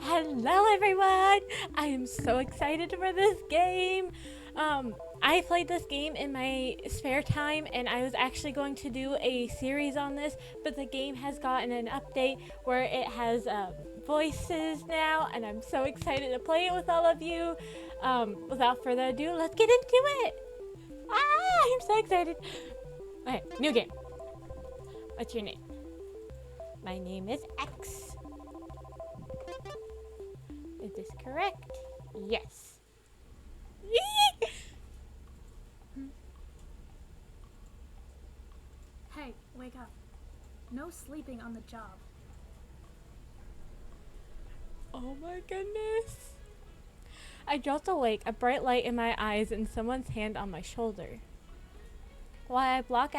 Hello everyone! I am so excited for this game. I played this game in my spare time and I was actually going to do a series on this, but the game has gotten an update where it has voices now and I'm so excited to play it with all of you. Without further ado, let's get into it! I'm so excited! Okay, new game. What's your name? My name is X. Is this correct? Yes. Hey, wake up. No sleeping on the job. Oh my goodness. I jolt awake, a bright light in my eyes and someone's hand on my shoulder. While I block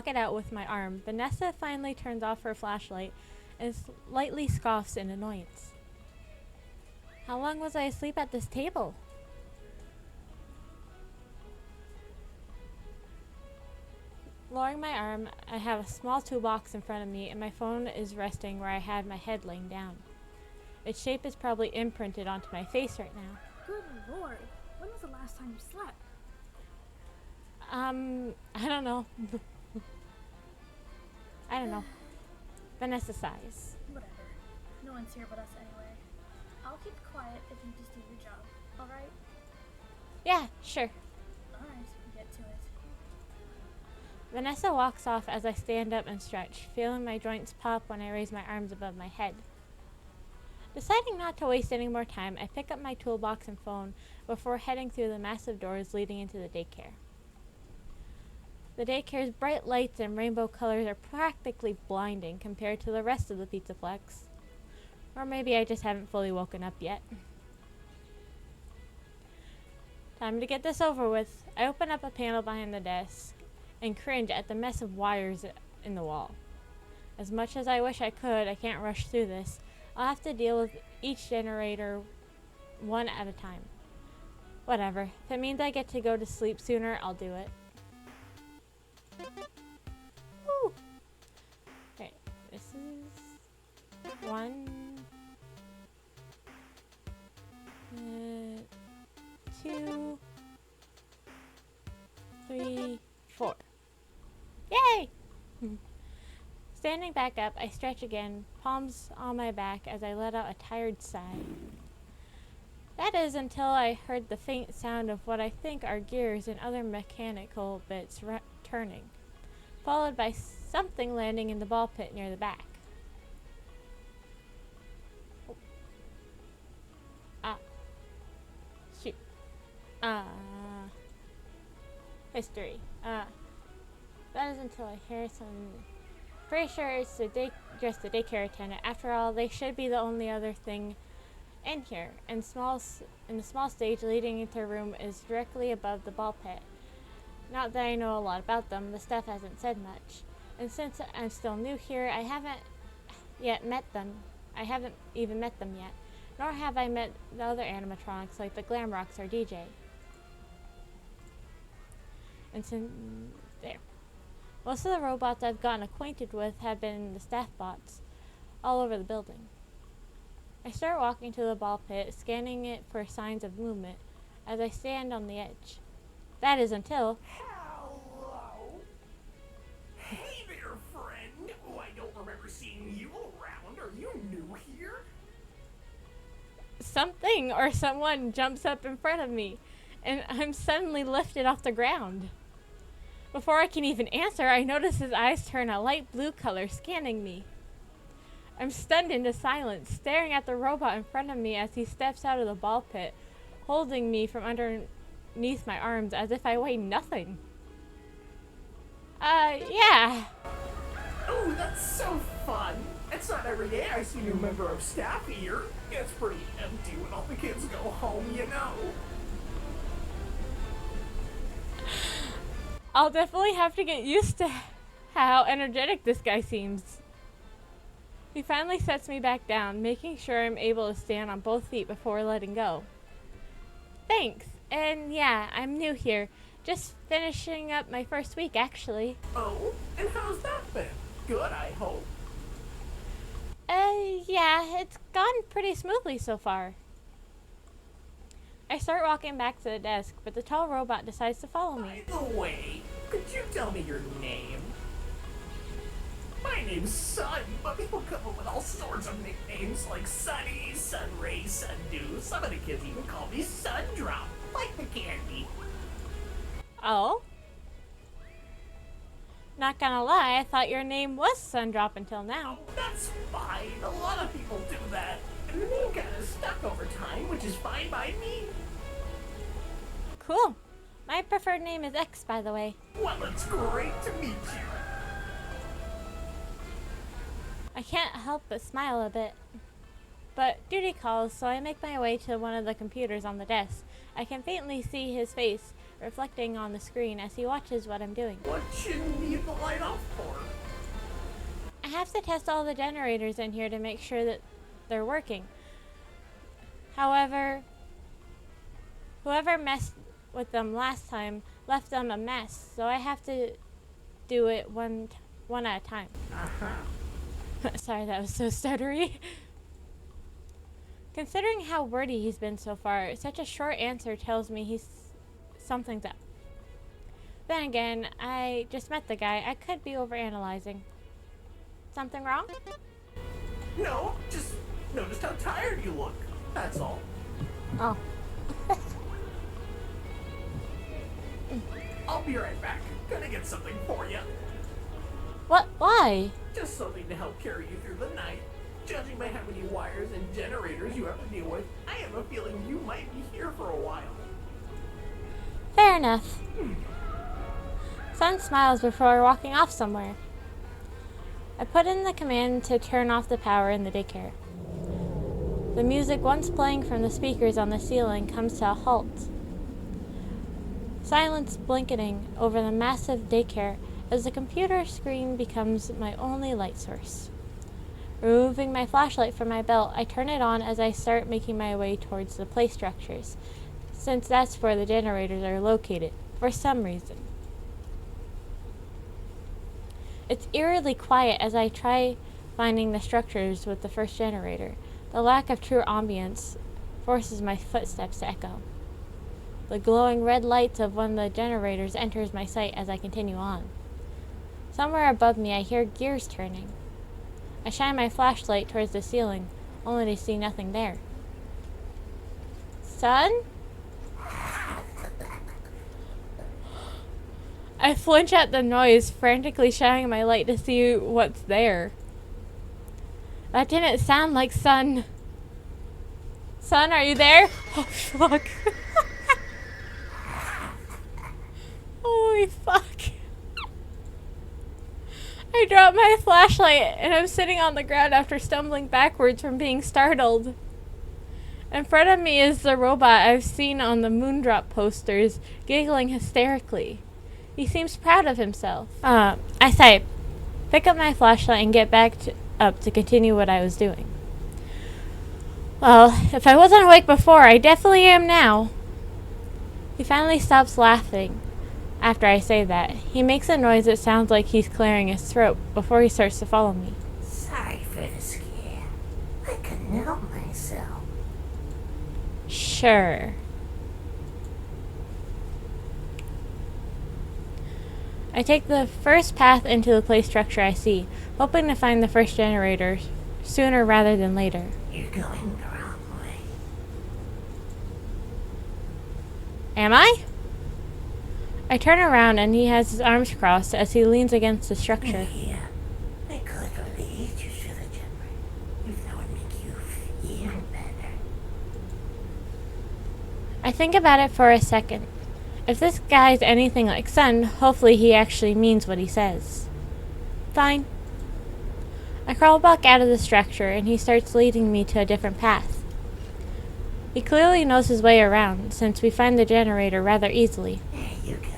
it out with my arm, Vanessa finally turns off her flashlight and slightly scoffs in annoyance. How long was I asleep at this table? Lowering my arm, I have a small toolbox in front of me and my phone is resting where I had my head laying down. Its shape is probably imprinted onto my face right now. Good lord. When was the last time you slept? I don't know. I don't know. Vanessa sighs. Whatever. No one's here but us anyway. I'll keep quiet if you just do your job, alright? Yeah, sure. Alright, get to it. Vanessa walks off as I stand up and stretch, feeling my joints pop when I raise my arms above my head. Deciding not to waste any more time, I pick up my toolbox and phone before heading through the massive doors leading into the daycare. The daycare's bright lights and rainbow colors are practically blinding compared to the rest of the Pizzaplex. Or maybe I just haven't fully woken up yet. Time to get this over with. I open up a panel behind the desk and cringe at the mess of wires in the wall. As much as I wish I could, I can't rush through this. I'll have to deal with each generator one at a time. Whatever. If it means I get to go to sleep sooner, I'll do it. Woo! Okay, this is 1, 2, 3, 4. Yay! Standing back up, I stretch again, palms on my back as I let out a tired sigh. That is until I heard the faint sound of what I think are gears and other mechanical bits turning, followed by something landing in the ball pit near the back. Oh. Shoot. History. That is until I hear some... Pretty sure it's just the daycare attendant. After all, they should be the only other thing in here. And the small stage leading into a room is directly above the ball pit. Not that I know a lot about them, the staff hasn't said much. And since I'm still new here, I haven't even met them yet. Nor have I met the other animatronics like the Glam Rocks or DJ. And since there. Most of the robots I've gotten acquainted with have been the staff bots all over the building. I start walking to the ball pit, scanning it for signs of movement as I stand on the edge. That is until... Hello? Hey there, friend. Oh, I don't remember seeing you around. Are you new here? Something or someone jumps up in front of me, and I'm suddenly lifted off the ground. Before I can even answer, I notice his eyes turn a light blue color, scanning me. I'm stunned into silence, staring at the robot in front of me as he steps out of the ball pit, holding me from underneath my arms as if I weigh nothing. Yeah. Oh, that's so fun. It's not every day I see a new member of staff here. It's pretty empty when all the kids go home, you know. I'll definitely have to get used to how energetic this guy seems. He finally sets me back down, making sure I'm able to stand on both feet before letting go. Thanks. And yeah, I'm new here. Just finishing up my first week, actually. Oh, and how's that been? Good, I hope. Yeah, it's gone pretty smoothly so far. I start walking back to the desk, but the tall robot decides to follow me. By the way, could you tell me your name? My name's Sun, but people come up with all sorts of nicknames like Sunny, Sunray, Sundew. Some of the kids even call me Sundrop, like the candy. Oh? Not gonna lie, I thought your name was Sundrop until now. Oh, that's fine. A lot of people do that. And the name kind of stuck over time, which is fine by me. Cool. My preferred name is X, by the way. Well, it's great to meet you. I can't help but smile a bit. But duty calls, so I make my way to one of the computers on the desk. I can faintly see his face reflecting on the screen as he watches what I'm doing. What should you need the light off for? I have to test all the generators in here to make sure that they're working. However, whoever messed with them last time left them a mess, so I have to do it one at a time. Sorry, that was so stuttery. Considering how wordy he's been so far, such a short answer tells me something's up. Then again, I just met the guy. I could be overanalyzing. Something wrong? No, just noticed how tired you look. That's all. Oh. I'll be right back. Gonna get something for you. What? Why? Just something to help carry you through the night. Judging by how many wires and generators you have to deal with, I have a feeling you might be here for a while. Fair enough. Sun smiles before walking off somewhere. I put in the command to turn off the power in the daycare. The music once playing from the speakers on the ceiling comes to a halt. Silence blanketing over the massive daycare as the computer screen becomes my only light source. Removing my flashlight from my belt, I turn it on as I start making my way towards the play structures, since that's where the generators are located, for some reason. It's eerily quiet as I try finding the structures with the first generator. The lack of true ambience forces my footsteps to echo. The glowing red lights of one of the generators enters my sight as I continue on. Somewhere above me I hear gears turning. I shine my flashlight towards the ceiling, only to see nothing there. Sun? I flinch at the noise, frantically shining my light to see what's there. That didn't sound like Sun. Sun, are you there? Oh, fuck. Holy fuck. I dropped my flashlight and I'm sitting on the ground after stumbling backwards from being startled. In front of me is the robot I've seen on the Moondrop posters, giggling hysterically. He seems proud of himself. I sigh, pick up my flashlight and get back up to continue what I was doing. Well, if I wasn't awake before, I definitely am now. He finally stops laughing. After I say that, he makes a noise that sounds like he's clearing his throat before he starts to follow me. Sorry for the scare. I couldn't help myself. Sure. I take the first path into the play structure I see, hoping to find the first generator sooner rather than later. You're going the wrong way. Am I? I turn around and he has his arms crossed as he leans against the structure. Yeah, I could lead you to the generator if that would make you feel better. I think about it for a second. If this guy's anything like Sun, hopefully he actually means what he says. Fine. I crawl back out of the structure and he starts leading me to a different path. He clearly knows his way around, since we find the generator rather easily. There you go.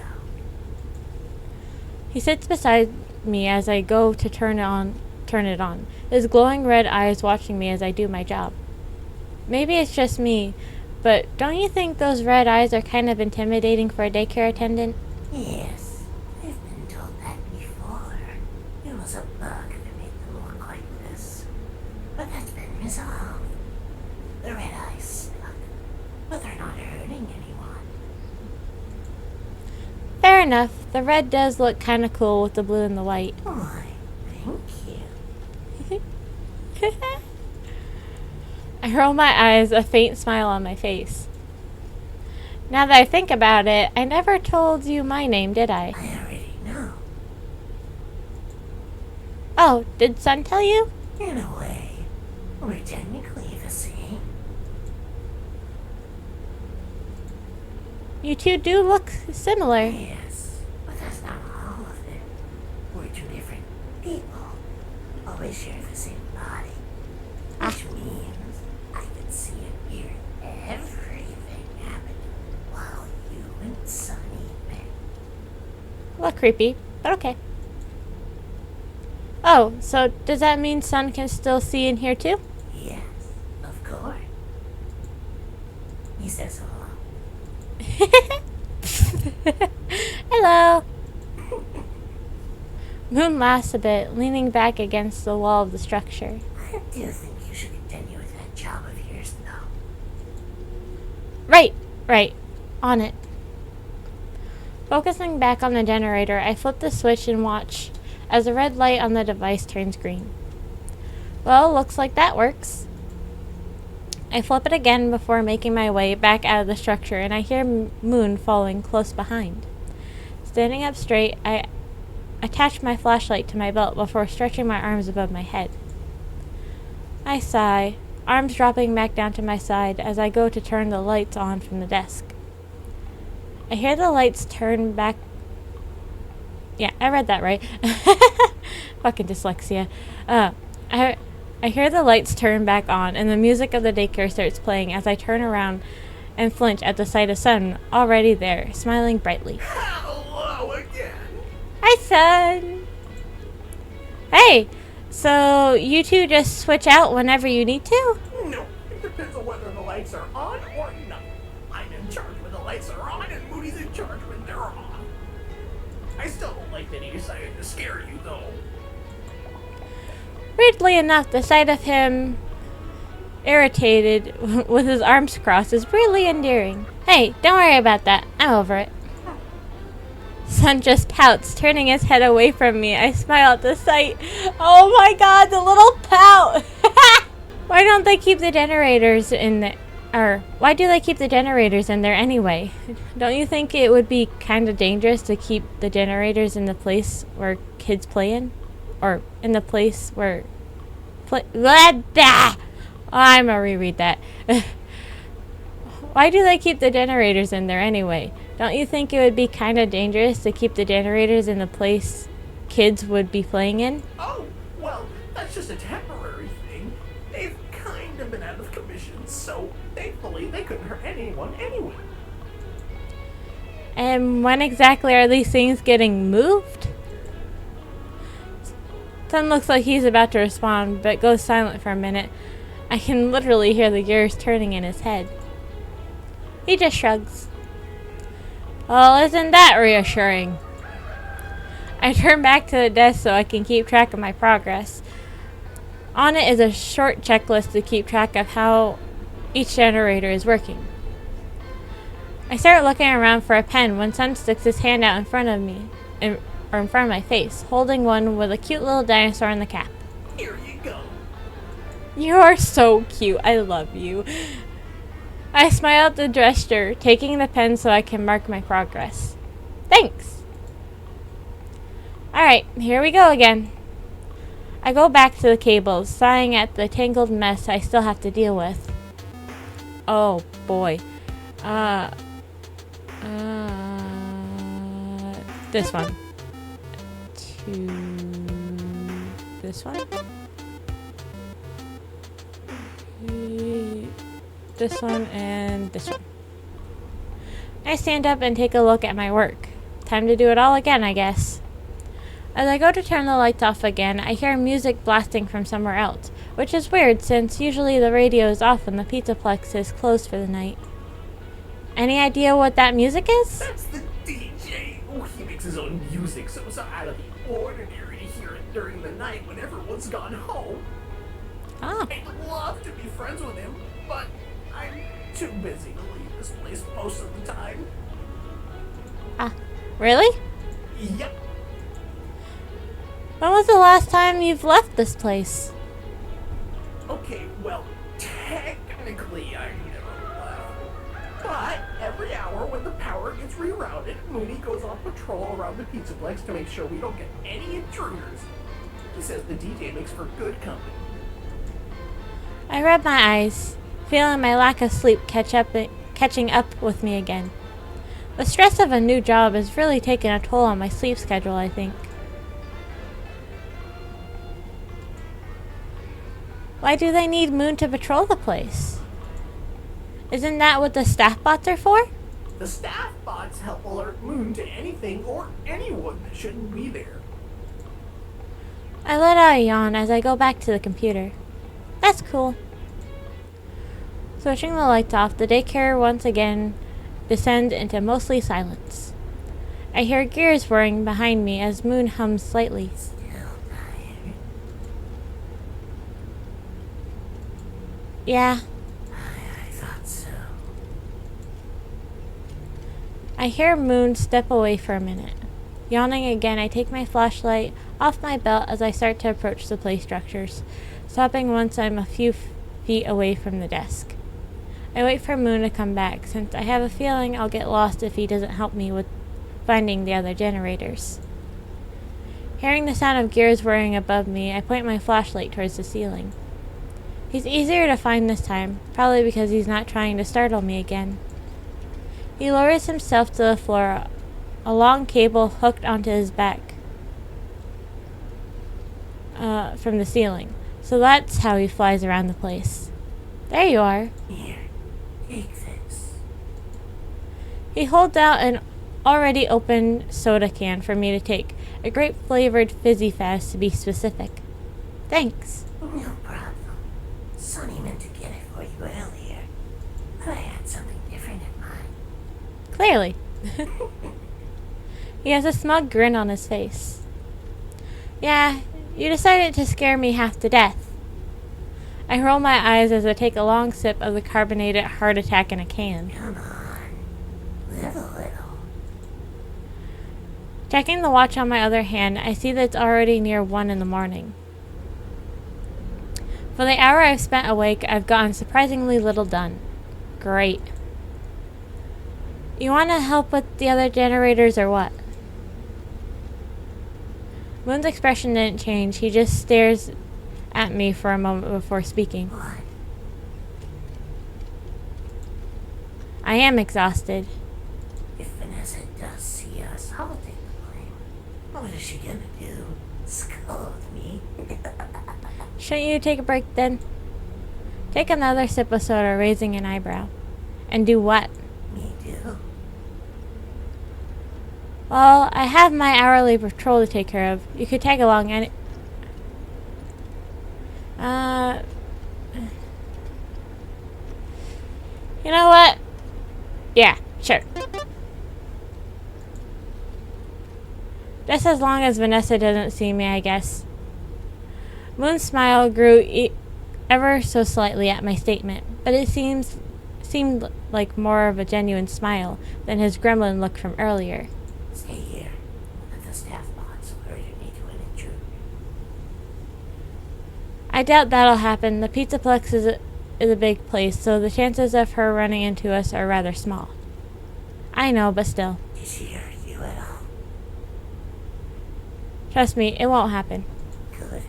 He sits beside me as I go to turn it on, his glowing red eyes watching me as I do my job. Maybe it's just me, but don't you think those red eyes are kind of intimidating for a daycare attendant? Yes, I've been told that before. It was a bug that made them look like this. The red eyes suck, but they're not hurting anyone. Fair enough. The red does look kind of cool with the blue and the white. Why, thank you. I roll my eyes, a faint smile on my face. Now that I think about it, I never told you my name, did I? I already know. Oh, did Sun tell you? In a way, we're technically the same. You two do look similar. Yes, but that's not all of it. We're two different people. Always share the same body. Which means I can see and hear everything happen while you and Sunny met. A little creepy, but okay. Oh, so does that mean Sun can still see and hear too? Yes, of course. He says hello. Hello. Moon laughs a bit, leaning back against the wall of the structure. I do think you should continue with that job of yours, though. Right. On it. Focusing back on the generator, I flip the switch and watch as the red light on the device turns green. Well, looks like that works. I flip it again before making my way back out of the structure, and I hear Moon following close behind. Standing up straight, I attach my flashlight to my belt before stretching my arms above my head. I sigh, arms dropping back down to my side as I go to turn the lights on from the desk. I hear the lights turn back. Yeah, I read that right. Fucking dyslexia. I hear the lights turn back on, and the music of the daycare starts playing as I turn around and flinch at the sight of Sun already there, smiling brightly. Hello again. Hi, Sun! Hey! So, you two just switch out whenever you need to? No, it depends on whether the lights are on or not. I'm in charge when the lights are on, and Moody's in charge when they're off. I still don't like that he decided to scare you, though. Weirdly enough, the sight of him irritated with his arms crossed is really endearing. Hey, don't worry about that. I'm over it. Sun just pouts, turning his head away from me. I smile at the sight. Oh my god, the little pout! Why don't they keep the generators in there? Or, why do they keep the generators in there anyway? Don't you think it would be kind of dangerous to keep the generators in the place where kids play in? Or in the place where... I'm gonna reread that. Why do they keep the generators in there anyway? Don't you think it would be kind of dangerous to keep the generators in the place kids would be playing in? Oh, well, that's just a temporary thing. They've kind of been out of commission, so thankfully they couldn't hurt anyone anyway. And when exactly are these things getting moved? Sun looks like he's about to respond, but goes silent for a minute. I can literally hear the gears turning in his head. He just shrugs. Well, isn't that reassuring? I turn back to the desk so I can keep track of my progress. On it is a short checklist to keep track of how each generator is working. I start looking around for a pen when Sun sticks his hand out in front of me, in front of my face, holding one with a cute little dinosaur in the cap. Here you go. You're so cute. I love you. I smile at the gesture, taking the pen so I can mark my progress. Thanks. Alright, here we go again. I go back to the cables, sighing at the tangled mess I still have to deal with. Oh boy. This one. To this one. This one and this one. I stand up and take a look at my work. Time to do it all again, I guess. As I go to turn the lights off again, I hear music blasting from somewhere else, which is weird since usually the radio is off when the Pizzaplex is closed for the night. Any idea what that music is? That's the DJ. Oh, he makes his own music, so it's out of the ordinary to hear it during the night when everyone's gone home. Ah. I'd love to be friends with him, but I'm too busy to leave this place most of the time. Ah, really? Yep. When was the last time you've left this place? Okay, well, technically I never left. But every hour when the power gets rerouted, Mooney goes on patrol around the Pizzaplex to make sure we don't get any intruders. He says the DJ makes for good company. I rub my eyes, feeling my lack of sleep catching up with me again. The stress of a new job has really taken a toll on my sleep schedule, I think. Why do they need Moon to patrol the place? Isn't that what the staff bots are for? The staff bots help alert Moon to anything or anyone that shouldn't be there. I let out a yawn as I go back to the computer. That's cool. Switching the lights off, the daycare once again descends into mostly silence. I hear gears whirring behind me as Moon hums slightly. Still tired. Yeah, I thought so. I hear Moon step away for a minute. Yawning again, I take my flashlight off my belt as I start to approach the play structures, stopping once I'm a few feet away from the desk. I wait for Moon to come back, since I have a feeling I'll get lost if he doesn't help me with finding the other generators. Hearing the sound of gears whirring above me, I point my flashlight towards the ceiling. He's easier to find this time, probably because he's not trying to startle me again. He lowers himself to the floor, a long cable hooked onto his back from the ceiling. So that's how he flies around the place. There you are. Here, take this. He holds out an already open soda can for me to take, a grape-flavored fizzy fast to be specific. Thanks. No problem. Sonny meant to get it for you earlier, but I had something different in mind. Clearly. He has a smug grin on his face. Yeah, you decided to scare me half to death. I roll my eyes as I take a long sip of the carbonated heart attack in a can. Come on. Live a little. Checking the watch on my other hand, I see that it's already near 1 in the morning. For the hour I've spent awake, I've gotten surprisingly little done. Great. You want to help with the other generators or what? Moon's expression didn't change. He just stares at me for a moment before speaking. What? I am exhausted. If Vanessa does see us, I'll take the blame. What is she gonna do? Scold me? Shouldn't you take a break then? Take another sip of soda, raising an eyebrow. And do what? Me too. Well, I have my hourly patrol to take care of. You could tag along any... You know what? Yeah, sure. Just as long as Vanessa doesn't see me, I guess. Moon's smile grew ever so slightly at my statement, but it seemed like more of a genuine smile than his gremlin look from earlier. Stay here. Let the staff bots alert me to an intruder. I doubt that'll happen. The Pizzaplex is a big place, so the chances of her running into us are rather small. I know, but still. Did she hurt you at all? Trust me, it won't happen. Good.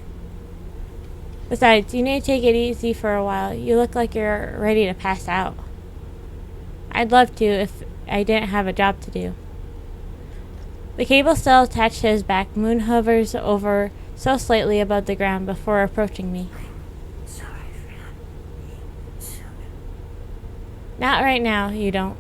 Besides, you need to take it easy for a while. You look like you're ready to pass out. I'd love to if I didn't have a job to do. The cable still attached to his back, Moon hovers over so slightly above the ground before approaching me. Sorry for not being sooner. Not right now, you don't.